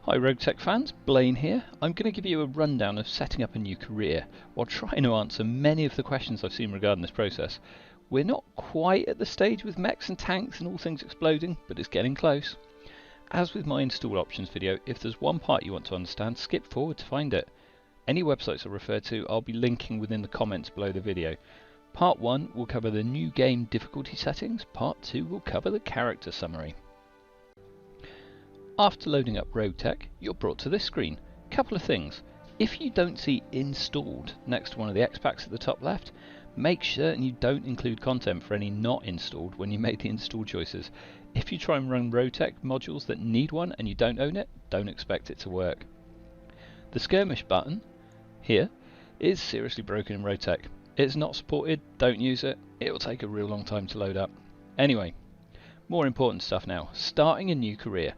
Hi RogueTech fans, Blaine here. I'm going to give you a rundown of setting up a new career while trying to answer many of the questions I've seen regarding this process. We're not quite at the stage with mechs and tanks and all things exploding, but it's getting close. As with my install options video, if there's one part you want to understand, skip forward to find it. Any websites I refer to, I'll be linking within the comments below the video. Part 1 will cover the new game difficulty settings, Part 2 will cover the character summary. After loading up RogueTech, you're brought to this screen. Couple of things. If you don't see installed next to one of the X packs at the top left, make certain you don't include content for any not installed when you make the install choices. If you try and run RogueTech modules that need one and you don't own it, don't expect it to work. The skirmish button here is seriously broken in RogueTech. It's not supported, don't use it, it will take a real long time to load up. Anyway, more important stuff now. Starting a new career.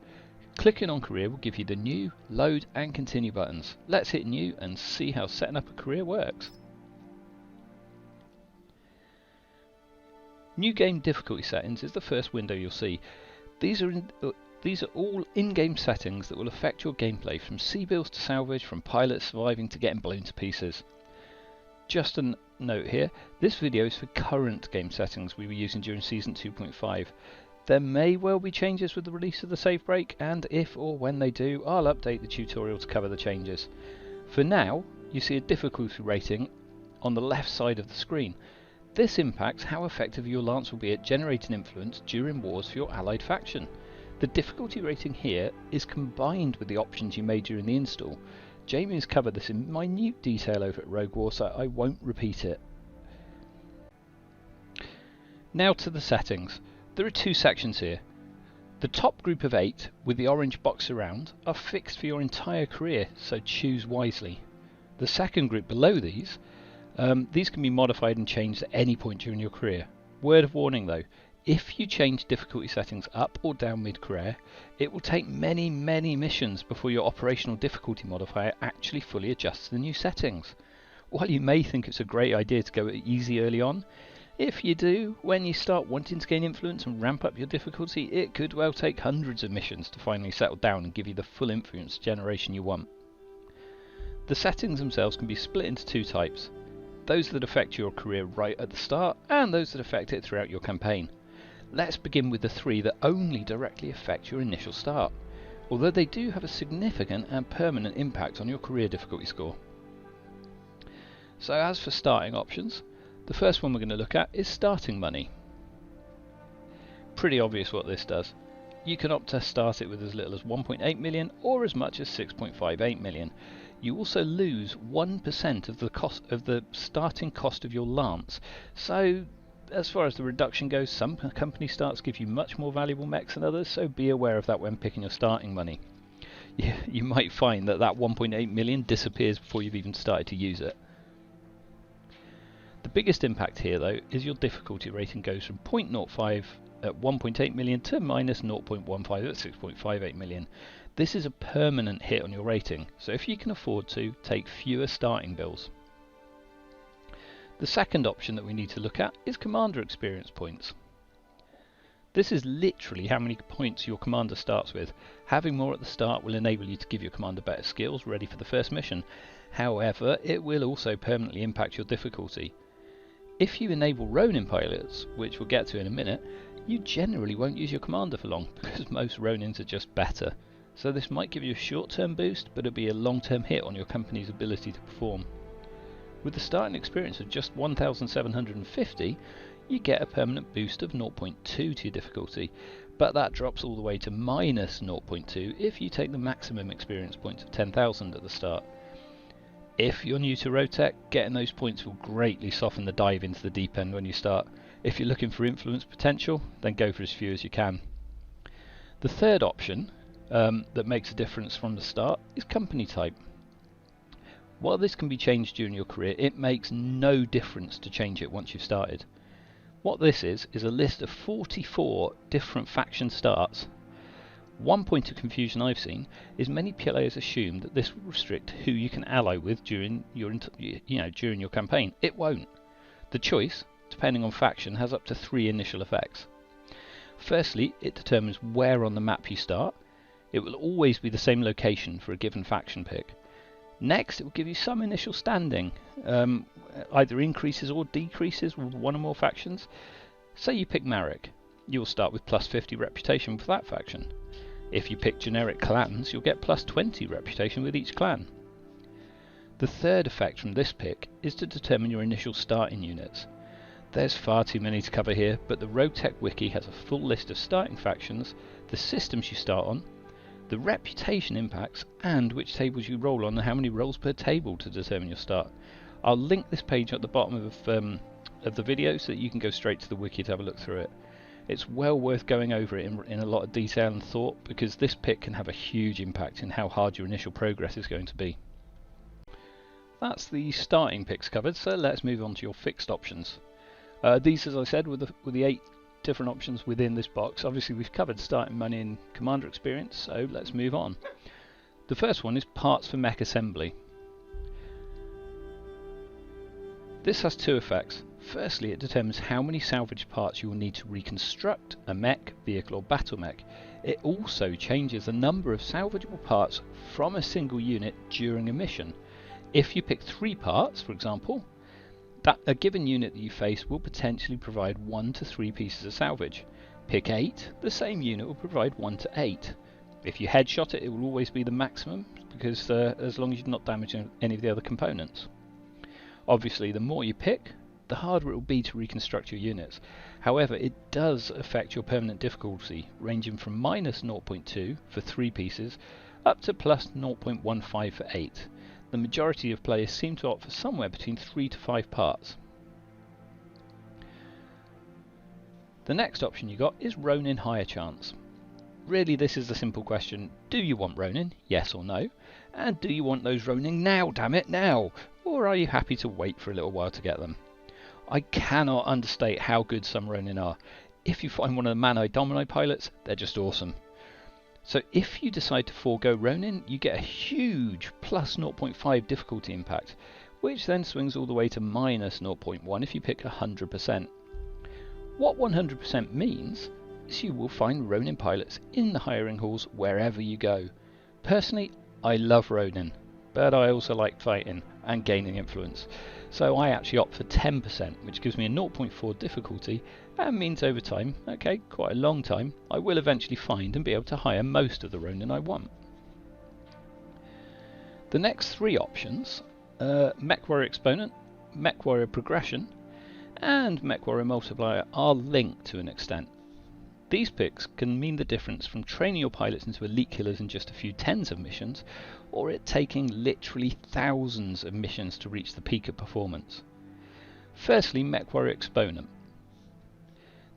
Clicking on career will give you the new, load and continue buttons. Let's hit new and see how setting up a career works. New game difficulty settings is the first window you'll see. These are all in-game settings that will affect your gameplay, from C-bills to salvage, from pilots surviving to getting blown to pieces. Just a note here, this video is for current game settings we were using during season 2.5. There may well be changes with the release of the save break, and if or when they do, I'll update the tutorial to cover the changes. For now, you see a difficulty rating on the left side of the screen. This impacts how effective your lance will be at generating influence during wars for your allied faction. The difficulty rating here is combined with the options you made during the install. Jamie has covered this in minute detail over at Rogue War, so I won't repeat it. Now to the settings. There are two sections here. The top group of 8 with the orange box around are fixed for your entire career, so choose wisely. The second group below these can be modified and changed at any point during your career. Word of warning though, if you change difficulty settings up or down mid-career, it will take many missions before your operational difficulty modifier actually fully adjusts to the new settings. While you may think it's a great idea to go easy early on, if you do, when you start wanting to gain influence and ramp up your difficulty, it could well take hundreds of missions to finally settle down and give you the full influence generation you want. The settings themselves can be split into two types. Those that affect your career right at the start, and those that affect it throughout your campaign. Let's begin with the three that only directly affect your initial start, although they do have a significant and permanent impact on your career difficulty score. So as for starting options, the first one we're going to look at is starting money. Pretty obvious what this does. You can opt to start it with as little as 1.8 million or as much as 6.58 million. You also lose 1% of the cost of the starting cost of your lance. So as far as the reduction goes, some company starts give you much more valuable mechs than others, so be aware of that when picking your starting money. You might find that 1.8 million disappears before you've even started to use it. The biggest impact here though is your difficulty rating goes from 0.05 at 1.8 million to minus 0.15 at 6.58 million. This is a permanent hit on your rating, so if you can afford to, take fewer starting bills. The second option that we need to look at is commander experience points. This is literally how many points your commander starts with. Having more at the start will enable you to give your commander better skills ready for the first mission. However, it will also permanently impact your difficulty. If you enable Ronin pilots, which we'll get to in a minute, you generally won't use your commander for long because most Ronins are just better. So this might give you a short-term boost, but it'll be a long-term hit on your company's ability to perform. With the starting experience of just 1,750, you get a permanent boost of 0.2 to your difficulty, but that drops all the way to minus 0.2 if you take the maximum experience points of 10,000 at the start. If you're new to RogueTech, getting those points will greatly soften the dive into the deep end when you start. If you're looking for influence potential, then go for as few as you can. The third option that makes a difference from the start is company type. While this can be changed during your career, it makes no difference to change it once you've started. What this is a list of 44 different faction starts. One point of confusion I've seen is many players assume that this will restrict who you can ally with during your campaign. It won't. The choice, depending on faction, has up to 3 initial effects. Firstly, it determines where on the map you start. It will always be the same location for a given faction pick. Next, it will give you some initial standing, either increases or decreases with one or more factions. Say you pick Marek, you will start with plus 50 reputation for that faction. If you pick generic clans, you'll get plus 20 reputation with each clan. The third effect from this pick is to determine your initial starting units. There's far too many to cover here, but the RogueTech wiki has a full list of starting factions, the systems you start on, the reputation impacts, and which tables you roll on and how many rolls per table to determine your start. I'll link this page at the bottom of the video so that you can go straight to the wiki to have a look through it. It's well worth going over it in a lot of detail and thought, because this pick can have a huge impact in how hard your initial progress is going to be. That's the starting picks covered, so let's move on to your fixed options. These, as I said, were the 8 different options within this box. Obviously we've covered starting money and commander experience, so let's move on. The first one is parts for mech assembly. This has 2 effects. Firstly, it determines how many salvage parts you will need to reconstruct a mech, vehicle or battle mech. It also changes the number of salvageable parts from a single unit during a mission. If you pick 3 parts, for example, that a given unit that you face will potentially provide 1 to 3 pieces of salvage. Pick 8, the same unit will provide 1 to 8. If you headshot it, it will always be the maximum, because as long as you're not damaging any of the other components. Obviously, the more you pick, the harder it will be to reconstruct your units. However, it does affect your permanent difficulty, ranging from minus 0.2 for 3 pieces up to plus 0.15 for 8. The majority of players seem to opt for somewhere between 3 to 5 parts. The next option you got is Ronin higher chance. Really, this is a simple question. Do you want Ronin? Yes or no? And do you want those Ronin now, damn it, now? Or are you happy to wait for a little while to get them? I cannot understate how good some Ronin are. If you find one of the Man-I Domini pilots, they're just awesome. So if you decide to forego Ronin, you get a huge plus 0.5 difficulty impact, which then swings all the way to minus 0.1 if you pick 100%. What 100% means is you will find Ronin pilots in the hiring halls wherever you go. Personally, I love Ronin, but I also like fighting and gaining influence. So I actually opt for 10%, which gives me a 0.4 difficulty and means over time, okay, quite a long time, I will eventually find and be able to hire most of the Ronin I want. The next 3 options, Mech Warrior Exponent, Mech Warrior Progression and Mech Warrior Multiplier, are linked to an extent. These picks can mean the difference from training your pilots into elite killers in just a few tens of missions, or it taking literally thousands of missions to reach the peak of performance. Firstly, Mech Warrior Exponent.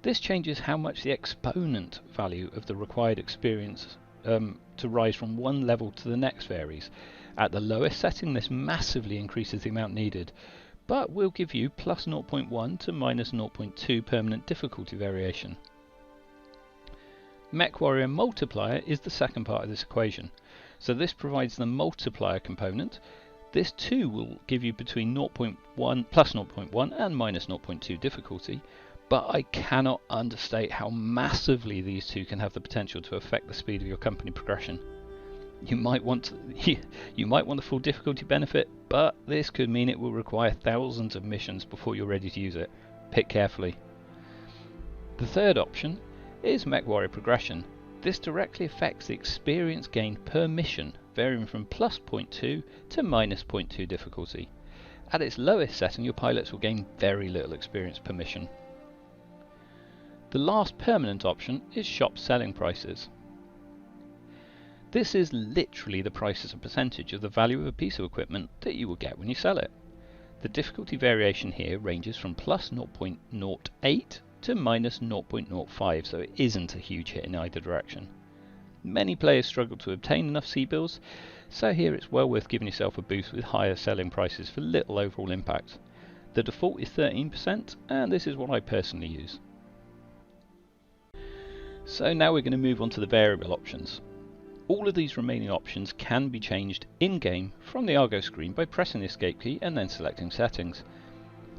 This changes how much the exponent value of the required experience to rise from one level to the next varies. At the lowest setting, this massively increases the amount needed, but will give you plus 0.1 to minus 0.2 permanent difficulty variation. Mech Warrior Multiplier is the second part of this equation. So this provides the multiplier component. This too will give you between 0.1 plus 0.1 and minus 0.2 difficulty, but I cannot understate how massively these two can have the potential to affect the speed of your company progression. You might want the full difficulty benefit, but this could mean it will require thousands of missions before you're ready to use it. Pick carefully. The third option is Mech Warrior Progression. This directly affects the experience gained per mission, varying from plus 0.2 to minus 0.2 difficulty. At its lowest setting, your pilots will gain very little experience per mission. The last permanent option is shop selling prices. This is literally the price as a percentage of the value of a piece of equipment that you will get when you sell it. The difficulty variation here ranges from plus 0.08 to minus 0.05, so it isn't a huge hit in either direction. Many players struggle to obtain enough C-bills, so here it's well worth giving yourself a boost with higher selling prices for little overall impact. The default is 13%, and this is what I personally use. So now we're going to move on to the variable options. All of these remaining options can be changed in-game from the Argo screen by pressing the escape key and then selecting settings.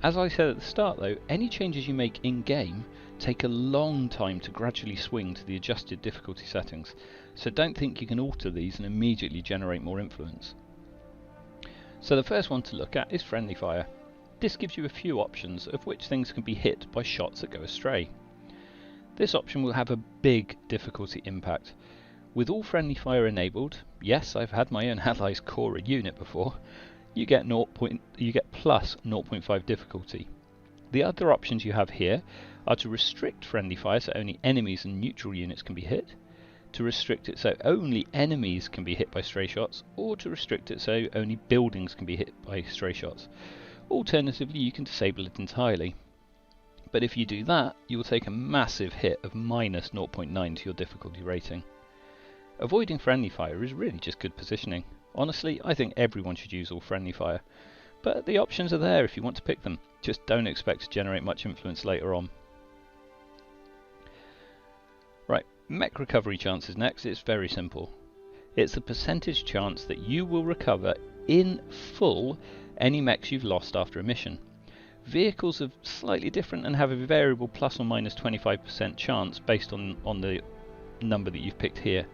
As I said at the start though, any changes you make in-game take a long time to gradually swing to the adjusted difficulty settings, so don't think you can alter these and immediately generate more influence. So the first one to look at is friendly fire. This gives you a few options of which things can be hit by shots that go astray. This option will have a big difficulty impact. With all friendly fire enabled, yes, I've had my own allies core a unit before, you get plus 0.5 difficulty. The other options you have here are to restrict friendly fire so only enemies and neutral units can be hit, to restrict it so only enemies can be hit by stray shots, or to restrict it so only buildings can be hit by stray shots. Alternatively, you can disable it entirely. But if you do that, you will take a massive hit of minus 0.9 to your difficulty rating. Avoiding friendly fire is really just good positioning. Honestly, I think everyone should use all friendly fire. But the options are there if you want to pick them. Just don't expect to generate much influence later on. Right, mech recovery chances next. It's very simple. It's the percentage chance that you will recover in full any mechs you've lost after a mission. Vehicles are slightly different and have a variable plus or minus 25% chance based on the number that you've picked here.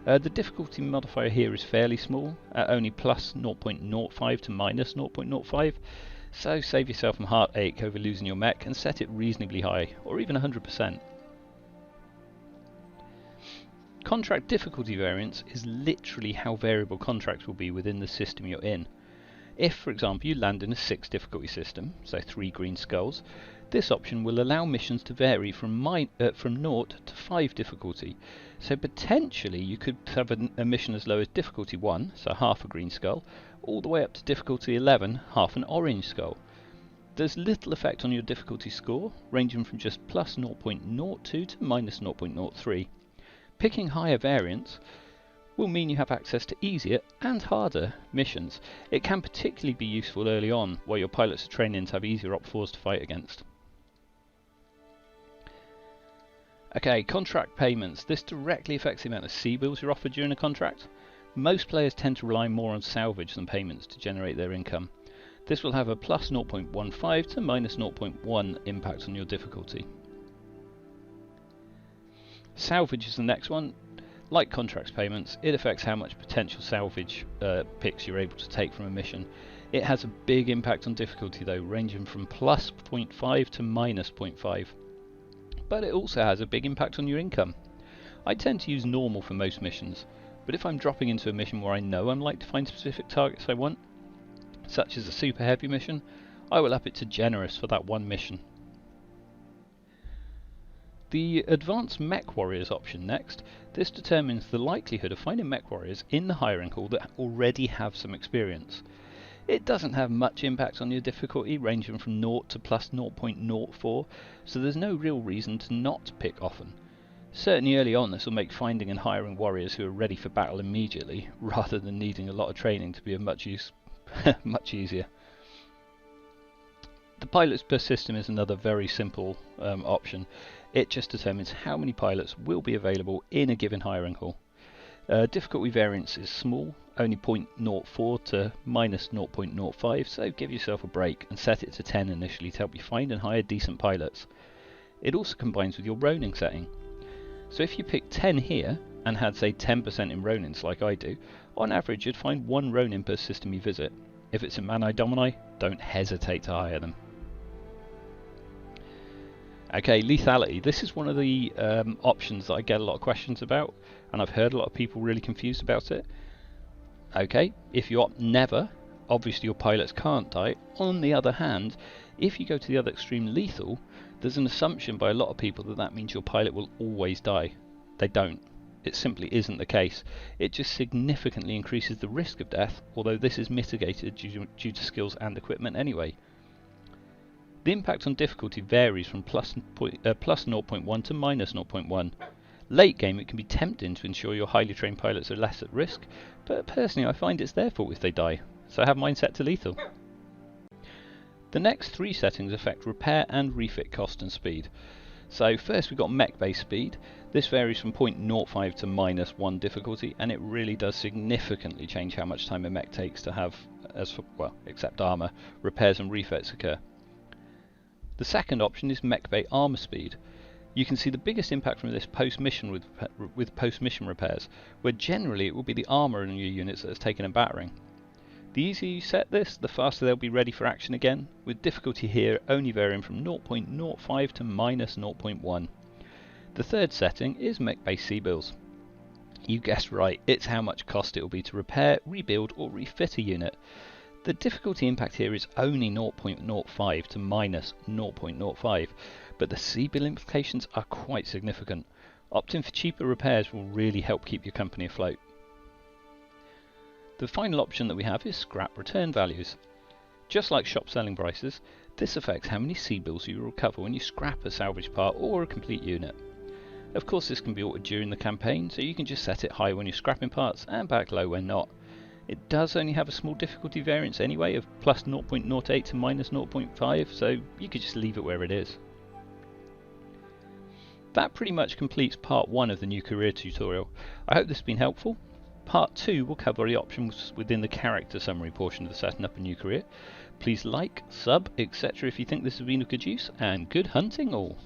The difficulty modifier here is fairly small, at only plus 0.05 to minus 0.05, so save yourself some heartache over losing your mech and set it reasonably high, or even 100%. Contract difficulty variance is literally how variable contracts will be within the system you're in. If, for example, you land in a 6 difficulty system, so 3 green skulls, this option will allow missions to vary from 0 to 5 difficulty. So potentially you could have a mission as low as difficulty 1, so half a green skull, all the way up to difficulty 11, half an orange skull. There's little effect on your difficulty score, ranging from just plus 0.02 to minus 0.03. Picking higher variance will mean you have access to easier and harder missions. It can particularly be useful early on, while your pilots are training to have easier Op 4s to fight against. Okay, contract payments. This directly affects the amount of C-bills you're offered during a contract. Most players tend to rely more on salvage than payments to generate their income. This will have a plus 0.15 to minus 0.1 impact on your difficulty. Salvage is the next one. Like contracts payments, it affects how much potential salvage picks you're able to take from a mission. It has a big impact on difficulty though, ranging from plus 0.5 to minus 0.5. But it also has a big impact on your income. I tend to use normal for most missions, but if I'm dropping into a mission where I know I'm likely to find specific targets I want, such as a super heavy mission, I will up it to generous for that one mission. The Advanced Mech Warriors option next. This determines the likelihood of finding mech warriors in the hiring hall that already have some experience. It doesn't have much impact on your difficulty, ranging from 0 to plus 0.04, so there's no real reason to not pick often. Certainly early on this will make finding and hiring warriors who are ready for battle immediately, rather than needing a lot of training, to be of much use, much easier. The pilots per system is another very simple option. It just determines how many pilots will be available in a given hiring hall. Difficulty variance is small, only 0.04 to minus 0.05, so give yourself a break and set it to 10 initially to help you find and hire decent pilots. It also combines with your Ronin setting. So if you pick 10 here and had say 10% in Ronins like I do, on average you'd find 1 Ronin per system you visit. If it's in Mani Domini, don't hesitate to hire them. Okay, lethality. This is one of the options that I get a lot of questions about, and I've heard a lot of people really confused about it. Okay, if you opt never, obviously your pilots can't die. On the other hand, if you go to the other extreme, lethal, there's an assumption by a lot of people that that means your pilot will always die. They don't. It simply isn't the case. It just significantly increases the risk of death, although this is mitigated due to skills and equipment anyway. The impact on difficulty varies from plus 0.1 to minus 0.1. Late game it can be tempting to ensure your highly trained pilots are less at risk, but personally I find it's their fault if they die, so I have mine set to lethal. The next 3 settings affect repair and refit cost and speed. So first we've got mech based speed. This varies from 0.05 to minus 1 difficulty, and it really does significantly change how much time a mech takes to have, except armour, repairs and refits occur. The second option is mech bay armor speed. You can see the biggest impact from this post-mission with post-mission repairs, where generally it will be the armor in your units that has taken a battering. The easier you set this, the faster they'll be ready for action again, with difficulty here only varying from 0.05 to minus 0.1. The third setting is mech bay C-bills. You guessed right, it's how much cost it will be to repair, rebuild or refit a unit. The difficulty impact here is only 0.05 to minus 0.05, but the C-bill implications are quite significant. Opting for cheaper repairs will really help keep your company afloat. The final option that we have is scrap return values. Just like shop selling prices, this affects how many C-bills you recover when you scrap a salvage part or a complete unit. Of course this can be altered during the campaign, so you can just set it high when you're scrapping parts and back low when not. It does only have a small difficulty variance anyway of plus 0.08 to minus 0.5, so you could just leave it where it is. That pretty much completes part 1 of the new career tutorial. I hope this has been helpful. Part 2 will cover the options within the character summary portion of the setting up a new career. Please like, sub, etc. if you think this has been of good use, and good hunting all!